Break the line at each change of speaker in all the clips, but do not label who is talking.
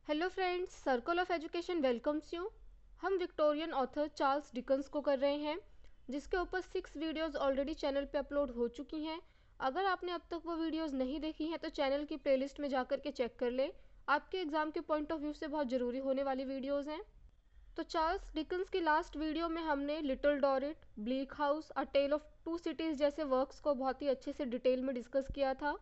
Hello friends, circle of education welcomes you. हम Victorian author Charles Dickens को कर रहे हैं, जिसके ऊपर 6 वीडियोस ऑलरेडी चैनल पे अपलोड हो चुकी हैं। अगर आपने अब तक वो वीडियोस नहीं देखी हैं तो चैनल की प्लेलिस्ट में जाकर के चेक कर ले। आपके एग्ज़ाम के पॉइंट ऑफ व्यू से बहुत ज़रूरी होने वाली वीडियोज़ हैं। तो चार्ल्स डिकन्स की लास्ट वीडियो में हमने little Dorrit, bleak house, a tale of two cities जैसे वर्क्स को बहुत ही अच्छे से डिटेल में डिस्कस किया था।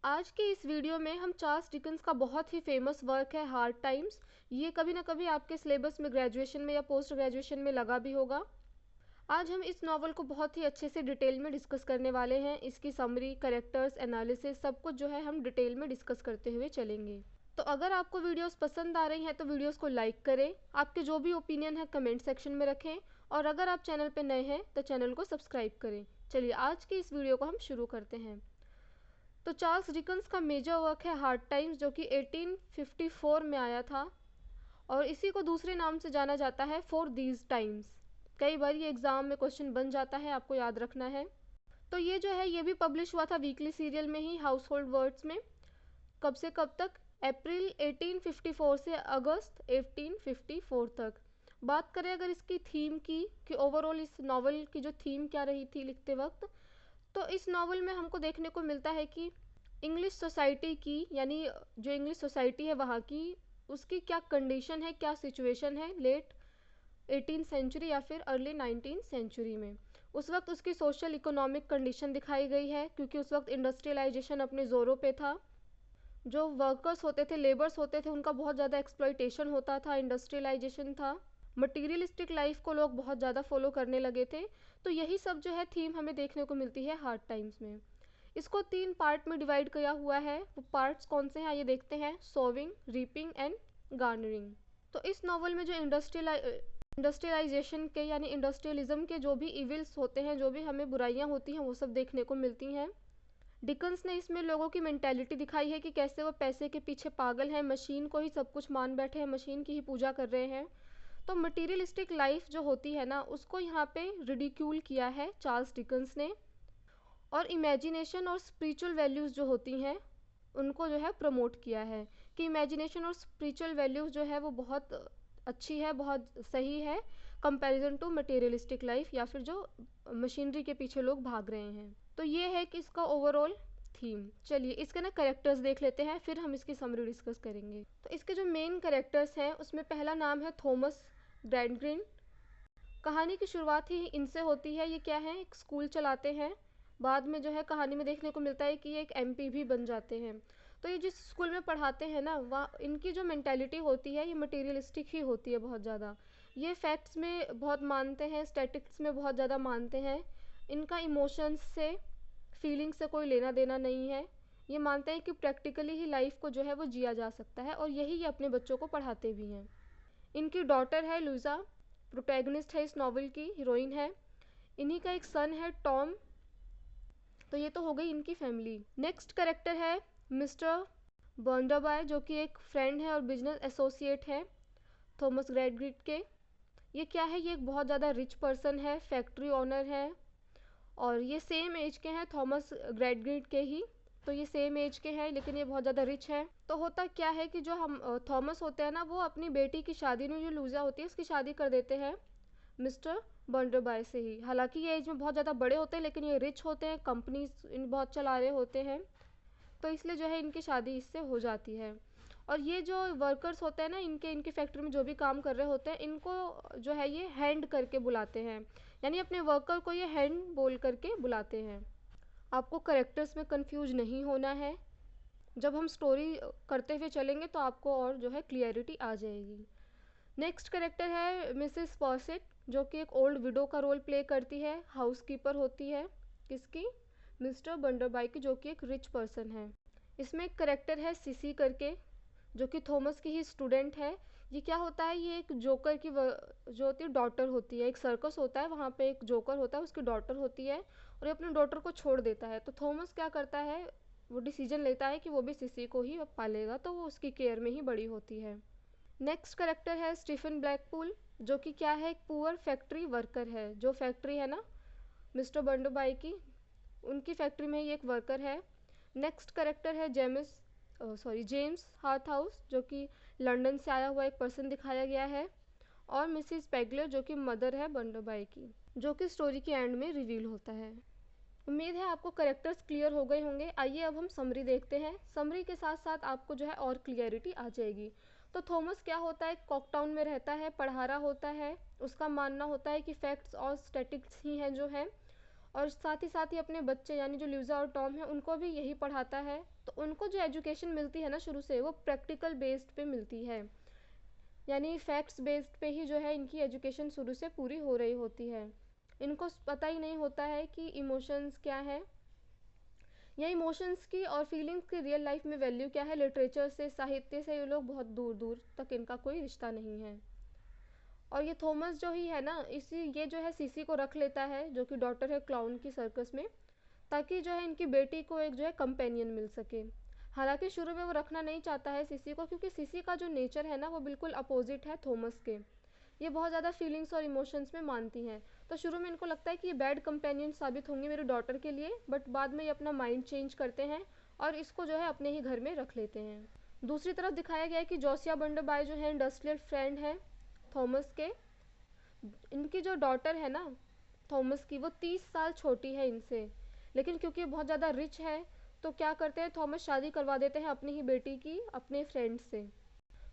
आज की इस वीडियो में हम चार्ल्स डिकन्स का बहुत ही फेमस वर्क है हार्ड टाइम्स। ये कभी ना कभी आपके सिलेबस में ग्रेजुएशन में या पोस्ट ग्रेजुएशन में लगा भी होगा। आज हम इस नॉवल को बहुत ही अच्छे से डिटेल में डिस्कस करने वाले हैं। इसकी समरी, कैरेक्टर्स, एनालिसिस सब कुछ जो है हम डिटेल में डिस्कस करते हुए चलेंगे। तो अगर आपको वीडियोस पसंद आ रही हैं तो वीडियोस को लाइक करें, आपके जो भी ओपिनियन है कमेंट सेक्शन में रखें, और अगर आप चैनल पर नए हैं तो चैनल को सब्सक्राइब करें। चलिए आज की इस वीडियो को हम शुरू करते हैं। तो चार्ल्स डिकन्स का मेजर वर्क है हार्ड टाइम्स, जो कि 1854 में आया था, और इसी को दूसरे नाम से जाना जाता है फॉर दीज टाइम्स। कई बार ये एग्ज़ाम में क्वेश्चन बन जाता है, आपको याद रखना है। तो ये जो है ये भी पब्लिश हुआ था वीकली सीरियल में ही, हाउस होल्ड वर्ड्स में। कब से कब तक? अप्रैल 1854 से अगस्त 1854 तक। बात करें अगर इसकी थीम की, कि ओवरऑल इस नावल की जो थीम क्या रही थी लिखते वक्त, तो इस नावल में हमको देखने को मिलता है कि इंग्लिश सोसाइटी की, यानी जो इंग्लिश सोसाइटी है वहाँ की, उसकी क्या कंडीशन है, क्या सिचुएशन है लेट 18th सेंचुरी या फिर अर्ली 19th सेंचुरी में। उस वक्त उसकी सोशल इकोनॉमिक कंडीशन दिखाई गई है, क्योंकि उस वक्त इंडस्ट्रियलाइजेशन अपने ज़ोरों पे था। जो वर्कर्स होते थे, लेबर्स होते थे, उनका बहुत ज़्यादा एक्सप्लॉइटेशन होता था, इंडस्ट्रियलाइजेशन था। मटीरियलिस्टिक लाइफ को लोग बहुत ज़्यादा फॉलो करने लगे थे। तो यही सब जो है थीम हमें देखने को मिलती है हार्ड टाइम्स में। इसको 3 पार्ट में डिवाइड किया हुआ है। वो पार्ट्स कौन से हैं ये देखते हैं, सोविंग, रीपिंग एंड गार्नरिंग। तो इस नॉवल में जो इंडस्ट्रियलाइजेशन के यानी इंडस्ट्रियलिज्म के जो भी इविल्स होते हैं, जो भी हमें बुराइयां होती हैं, वो सब देखने को मिलती हैं। डिकन्स ने इसमें लोगों की मेंटेलिटी दिखाई है कि कैसे वो पैसे के पीछे पागल हैं, मशीन को ही सब कुछ मान बैठे हैं, मशीन की ही पूजा कर रहे हैं। तो मटीरियलिस्टिक लाइफ जो होती है ना, उसको यहाँ पे रिडिक्यूल किया है चार्ल्स डिकन्स ने, और इमेजिनेशन और स्पिरिचुअल वैल्यूज़ जो होती हैं उनको जो है प्रमोट किया है, कि इमेजिनेशन और स्पिरिचुअल वैल्यूज़ जो है वो बहुत अच्छी है, बहुत सही है कंपैरिजन टू मटेरियलिस्टिक लाइफ, या फिर जो मशीनरी के पीछे लोग भाग रहे हैं। तो ये है कि इसका ओवरऑल थीम। चलिए इसके ना करेक्टर्स देख लेते हैं, फिर हम इसकी समरी डिस्कस करेंगे। तो इसके जो मेन करेक्टर्स हैं उसमें पहला नाम है थॉमस ग्रैंडग्रीन। कहानी की शुरुआत ही इनसे होती है। ये क्या है, एक स्कूल चलाते हैं। बाद में जो है कहानी में देखने को मिलता है कि ये एक एमपी भी बन जाते हैं। तो ये जिस स्कूल में पढ़ाते हैं ना, वहाँ इनकी जो मेंटालिटी होती है ये मटेरियलिस्टिक ही होती है बहुत ज़्यादा। ये फैक्ट्स में बहुत मानते हैं, स्टैटिक्स में बहुत ज़्यादा मानते हैं। इनका इमोशंस से, फीलिंग से कोई लेना देना नहीं है। ये मानते हैं कि प्रैक्टिकली ही लाइफ को जो है वो जिया जा सकता है, और यही ये अपने बच्चों को पढ़ाते भी हैं। इनकी डॉटर है लुइजा, प्रोटैगनिस्ट है इस नावल की, हीरोइन है। इन्हीं का एक सन है टॉम। तो ये तो हो गई इनकी फैमिली। नेक्स्ट कैरेक्टर है मिस्टर बर्नडरबाय, जो कि एक फ्रेंड है और बिजनेस एसोसिएट है थॉमस ग्रैडग्रिड के। ये क्या है, ये एक बहुत ज़्यादा रिच पर्सन है, फैक्ट्री ओनर है, और ये सेम एज के हैं थॉमस ग्रैडग्रिड के ही। तो ये सेम एज के हैं, लेकिन ये बहुत ज़्यादा रिच है। तो होता क्या है कि जो हम थॉमस होते हैं ना, वो अपनी बेटी की शादी में, जो लूजा होती है उसकी शादी कर देते हैं मिस्टर बर्नडरबाय से ही। हालांकि ये एज में बहुत ज़्यादा बड़े होते हैं, लेकिन ये रिच होते हैं, कंपनीज इन बहुत चला रहे होते हैं, तो इसलिए जो है इनकी शादी इससे हो जाती है। और ये जो वर्कर्स होते हैं ना, इनकी फैक्ट्री में जो भी काम कर रहे होते हैं, इनको जो है ये हैंड करके बुलाते हैं, यानी अपने वर्कर को ये हैंड बोल करके बुलाते हैं। आपको करेक्टर्स में कंफ्यूज नहीं होना है, जब हम स्टोरी करते हुए चलेंगे तो आपको और जो है क्लियरिटी आ जाएगी। नेक्स्ट करेक्टर है मिसेस पॉसेट, जो कि एक ओल्ड विडो का रोल प्ले करती है, हाउसकीपर होती है किसकी, मिस्टर बंडरबाई की, जो कि एक रिच पर्सन है। इसमें एक करेक्टर है सिसी करके, जो कि थॉमस की ही स्टूडेंट है। ये क्या होता है, ये एक जोकर की जो होती है डॉटर होती है। एक सर्कस होता है, वहाँ पे एक जोकर होता है, उसकी डॉटर होती है, और ये अपनी डॉटर को छोड़ देता है। तो थॉमस क्या करता है, वो डिसीजन लेता है कि वो भी सिसी को ही पालेगा, तो वो उसकी केयर में ही बड़ी होती है। नेक्स्ट करेक्टर है स्टीफन ब्लैकपूल, जो कि क्या है, एक पुअर फैक्ट्री वर्कर है। जो फैक्ट्री है ना मिस्टर बंडरबाई की, उनकी फैक्ट्री में ही एक वर्कर है। नेक्स्ट करेक्टर है जेम्स जेम्स हार्थहाउस जो कि लंदन से आया हुआ एक पर्सन दिखाया गया है, और मिसिस पेगलर जो कि मदर है बंडरबाई की, जो कि स्टोरी के एंड में रिवील होता है। उम्मीद है आपको कैरेक्टर्स क्लियर हो गए होंगे। आइए अब हम समरी देखते हैं। समरी के साथ साथ आपको जो है और क्लियरिटी आ जाएगी। तो थॉमस क्या होता है, कॉकटाउन में रहता है, पढ़ारा होता है। उसका मानना होता है कि फैक्ट्स और स्टैटिक्स ही हैं जो हैं, और साथ ही अपने बच्चे यानी जो ल्यूज़ा और टॉम है उनको भी यही पढ़ाता है। तो उनको जो एजुकेशन मिलती है ना शुरू से, वो प्रैक्टिकल बेस्ड पे मिलती है, यानी फैक्ट्स बेस्ड पे ही जो है इनकी एजुकेशन शुरू से पूरी हो रही होती है। इनको पता ही नहीं होता है कि इमोशंस क्या है, या इमोशंस की और फीलिंग्स की रियल लाइफ में वैल्यू क्या है। लिटरेचर से, साहित्य से ये लोग बहुत दूर दूर तक इनका कोई रिश्ता नहीं है। और ये थॉमस जो ही है ना, ये जो है सीसी को रख लेता है, जो कि डॉटर है क्लाउन की सर्कस में, ताकि जो है इनकी बेटी को एक जो है कंपेनियन मिल सके। हालांकि शुरू में वो रखना नहीं चाहता है सीसी को, क्योंकि सीसी का जो नेचर है ना वो बिल्कुल अपोजिट है थॉमस के। ये बहुत ज़्यादा फीलिंग्स और इमोशंस में मानती हैं। तो शुरू में इनको लगता है कि ये बैड कंपेनियन साबित होंगी मेरी डॉटर के लिए, बट बाद में ये अपना माइंड चेंज करते हैं और इसको जो है अपने ही घर में रख लेते हैं। दूसरी तरफ दिखाया गया है कि जोसिया बंडरबाई जो है इंडस्ट्रियल फ्रेंड है थॉमस के। इनकी जो डॉटर है ना थॉमस की, वो 30 साल छोटी है इनसे, लेकिन क्योंकि बहुत ज़्यादा रिच है तो क्या करते हैं, थॉमस शादी करवा देते हैं अपनी ही बेटी की अपने फ्रेंड से।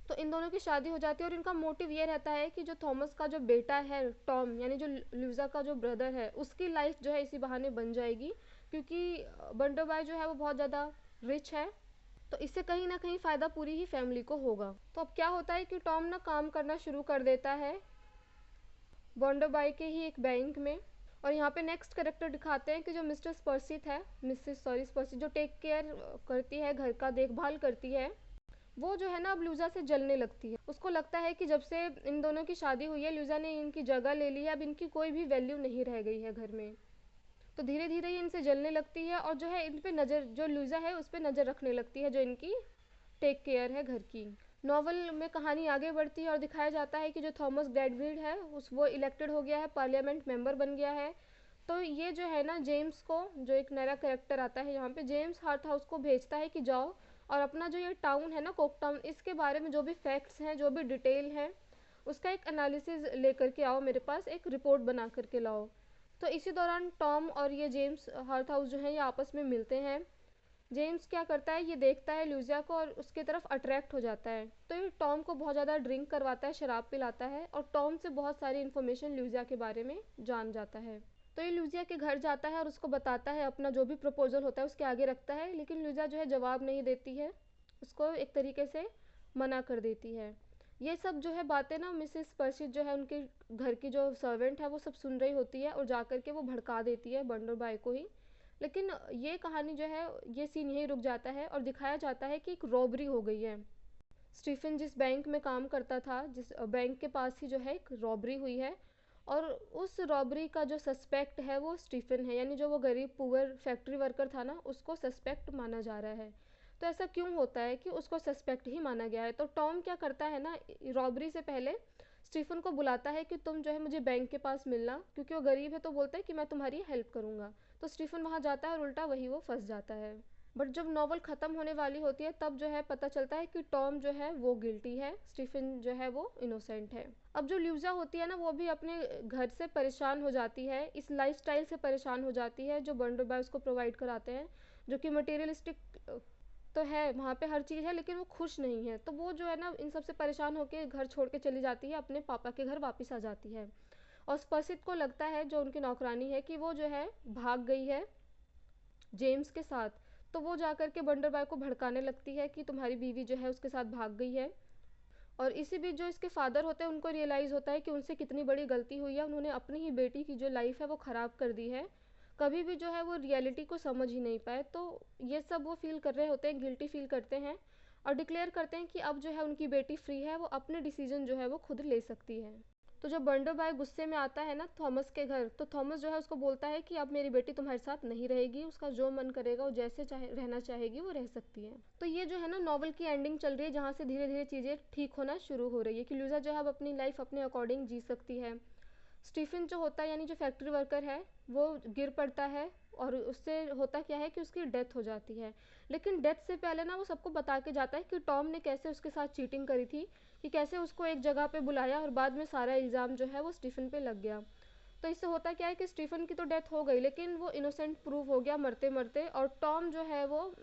तो इन दोनों की शादी हो जाती है, और इनका मोटिव ये रहता है कि जो थॉमस का जो बेटा है टॉम, यानी जो ल्यूजा का जो ब्रदर है, उसकी लाइफ जो है इसी बहाने बन जाएगी, क्योंकि बंडरबाई जो है वो बहुत ज़्यादा रिच है, तो इससे कहीं ना कहीं फ़ायदा पूरी ही फैमिली को होगा। तो अब क्या होता है कि टॉम ना काम करना शुरू कर देता है बॉन्डरबाई के ही एक बैंक में। और यहाँ पे नेक्स्ट करेक्टर दिखाते हैं कि जो मिस्टर स्पर्सित है, स्पर्सित जो टेक केयर करती है, घर का देखभाल करती है, वो जो है ना अब ल्यूजा से जलने लगती है। उसको लगता है कि जब से इन दोनों की शादी हुई है, ल्यूजा ने इनकी जगह ले ली है, अब इनकी कोई भी वैल्यू नहीं रह गई है घर में। तो धीरे धीरे ये इनसे जलने लगती है, और जो है इन पे नज़र, जो ल्यूजा है उस पर नज़र रखने लगती है, जो इनकी टेक केयर है घर की। नॉवल में कहानी आगे बढ़ती है और दिखाया जाता है कि जो थॉमस ग्रैडविल है वो इलेक्टेड हो गया है, पार्लियामेंट मेंबर बन गया है। तो ये जो है ना जेम्स को, जो एक नया कैरेक्टर आता है यहाँ पे, जेम्स हार्ट हाउस को भेजता है कि जाओ और अपना जो ये टाउन है ना कोक टाउन, इसके बारे में जो भी फैक्ट्स हैं, जो भी डिटेल है, उसका एक एनालिसिस लेकर के आओ मेरे पास, एक रिपोर्ट बना करके लाओ। तो इसी दौरान टॉम और ये जेम्स हार्ट हाउस जो है ये आपस में मिलते हैं। जेम्स क्या करता है, ये देखता है ल्यूजिया को और उसके तरफ अट्रैक्ट हो जाता है। तो ये टॉम को बहुत ज़्यादा ड्रिंक करवाता है, शराब पिलाता है, और टॉम से बहुत सारी इन्फॉर्मेशन ल्यूजिया के बारे में जान जाता है। तो ये ल्यूजिया के घर जाता है और उसको बताता है, अपना जो भी प्रपोजल होता है उसके आगे रखता है, लेकिन ल्यूजिया जो है जवाब नहीं देती है, उसको एक तरीके से मना कर देती है। ये सब जो है बातें ना मिसेस पर्सित जो है उनके घर की जो सर्वेंट है वो सब सुन रही होती है, और जा कर के वो भड़का देती है बंडरबाई को ही। लेकिन ये कहानी जो है, ये सीन यहीं रुक जाता है और दिखाया जाता है कि एक रॉबरी हो गई है। स्टीफन जिस बैंक में काम करता था, जिस बैंक के पास ही जो है एक रॉबरी हुई है, और उस रॉबरी का जो सस्पेक्ट है वो स्टीफन है, यानी जो वो गरीब पुअर फैक्ट्री वर्कर था ना, उसको सस्पेक्ट माना जा रहा है। तो ऐसा क्यों होता है कि उसको सस्पेक्ट ही माना गया है? तो टॉम क्या करता है ना, रॉबरी से पहले स्टीफन को बुलाता है कि तुम जो है मुझे बैंक के पास मिलना, क्योंकि वो गरीब है तो बोलता है कि मैं तुम्हारी हेल्प करूँगा। तो स्टीफन वहाँ जाता है और उल्टा वही वो फंस जाता है। बट जब नॉवल ख़त्म होने वाली होती है तब जो है पता चलता है कि टॉम जो है वो गिल्टी है, स्टीफन जो है वो इनोसेंट है। अब जो ल्यूजा होती है ना, वो भी अपने घर से परेशान हो जाती है, इस लाइफस्टाइल से परेशान हो जाती है जो बंडरबाई उसको प्रोवाइड कराते हैं, जो कि मटेरियलिस्टिक तो है, वहाँ पे हर चीज़ है, लेकिन वो खुश नहीं है। तो वो जो है ना इन सब से परेशान होकर घर छोड़ के चली जाती है, अपने पापा के घर वापस आ जाती है। और स्पर्शित को लगता है, जो उनकी नौकरानी है, कि वो जो है भाग गई है जेम्स के साथ। तो वो जाकर के बंडरबाई को भड़काने लगती है कि तुम्हारी बीवी जो है उसके साथ भाग गई है। और इसी बीच जो इसके फादर होते हैं उनको रियलाइज़ होता है कि उनसे कितनी बड़ी गलती हुई है, उन्होंने अपनी ही बेटी की जो लाइफ है वो ख़राब कर दी है। कभी भी जो है वो रियलिटी को समझ ही नहीं पाए। तो ये सब वो फील कर रहे होते हैं, गिल्टी फील करते हैं, और डिक्लेयर करते हैं कि अब जो है उनकी बेटी फ्री है, वो अपने डिसीजन जो है वो खुद ले सकती है। तो जब बंडरबाई गुस्से में आता है ना थॉमस के घर, तो थॉमस जो है उसको बोलता है कि अब मेरी बेटी तुम्हारे साथ नहीं रहेगी, उसका जो मन करेगा वो जैसे चाहे रहना चाहेगी वो रह सकती है। तो ये जो है ना नॉवल की एंडिंग चल रही है, जहाँ से धीरे धीरे चीज़ें ठीक होना शुरू हो रही है कि लूजा जो है अब अपनी लाइफ अपने अकॉर्डिंग जी सकती है। स्टीफन जो होता है यानी जो फैक्ट्री वर्कर है वो गिर पड़ता है और उससे होता क्या है कि उसकी डेथ हो जाती है। लेकिन डेथ से पहले ना वो सबको बता के जाता है कि टॉम ने कैसे उसके साथ चीटिंग करी थी, कि कैसे उसको एक जगह पे बुलाया और बाद में सारा इल्ज़ाम जो है वो स्टीफन पे लग गया। तो इससे होता क्या है कि स्टीफन की तो डेथ हो गई लेकिन वो इनोसेंट प्रूव हो गया मरते मरते, और टॉम जो है वो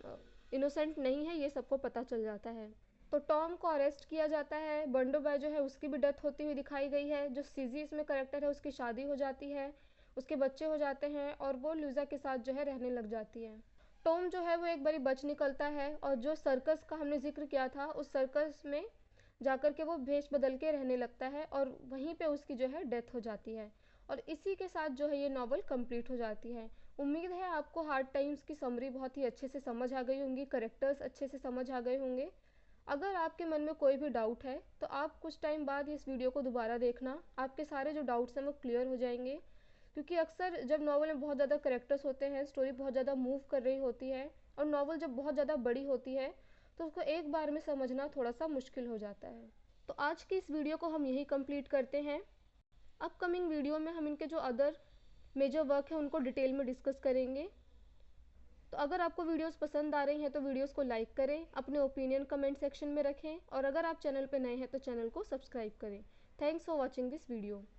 इनोसेंट नहीं है, ये सबको पता चल जाता है। तो टॉम को अरेस्ट किया जाता है। बंडो बॉय जो है उसकी भी डेथ होती हुई दिखाई गई है। जो सीजी इसमें करेक्टर है उसकी शादी हो जाती है, उसके बच्चे हो जाते हैं और वो लूजा के साथ जो है रहने लग जाती है। टॉम जो है वो एक बारी बच निकलता है और जो सर्कस का हमने जिक्र किया था उस सर्कस में जाकर के वो भेष बदल के रहने लगता है और वहीं पे उसकी जो है डेथ हो जाती है। और इसी के साथ जो है ये नॉवल कंप्लीट हो जाती है। उम्मीद है आपको हार्ड टाइम्स की समरी बहुत ही अच्छे से समझ आ गई होंगी, करेक्टर्स अच्छे से समझ आ गए होंगे। अगर आपके मन में कोई भी डाउट है तो आप कुछ टाइम बाद इस वीडियो को दोबारा देखना, आपके सारे जो डाउट्स हैं वो क्लियर हो जाएंगे। क्योंकि अक्सर जब नॉवल में बहुत ज़्यादा करेक्टर्स होते हैं, स्टोरी बहुत ज़्यादा मूव कर रही होती है और नॉवल जब बहुत ज़्यादा बड़ी होती है तो उसको एक बार में समझना थोड़ा सा मुश्किल हो जाता है। तो आज की इस वीडियो को हम यही कंप्लीट करते हैं। अपकमिंग वीडियो में हम इनके जो अदर मेजर वर्क है उनको डिटेल में डिस्कस करेंगे। तो अगर आपको वीडियोस पसंद आ रही हैं तो वीडियोस को लाइक करें, अपने ओपिनियन कमेंट सेक्शन में रखें और अगर आप चैनल पर नए हैं तो चैनल को सब्सक्राइब करें। Thanks for watching this video.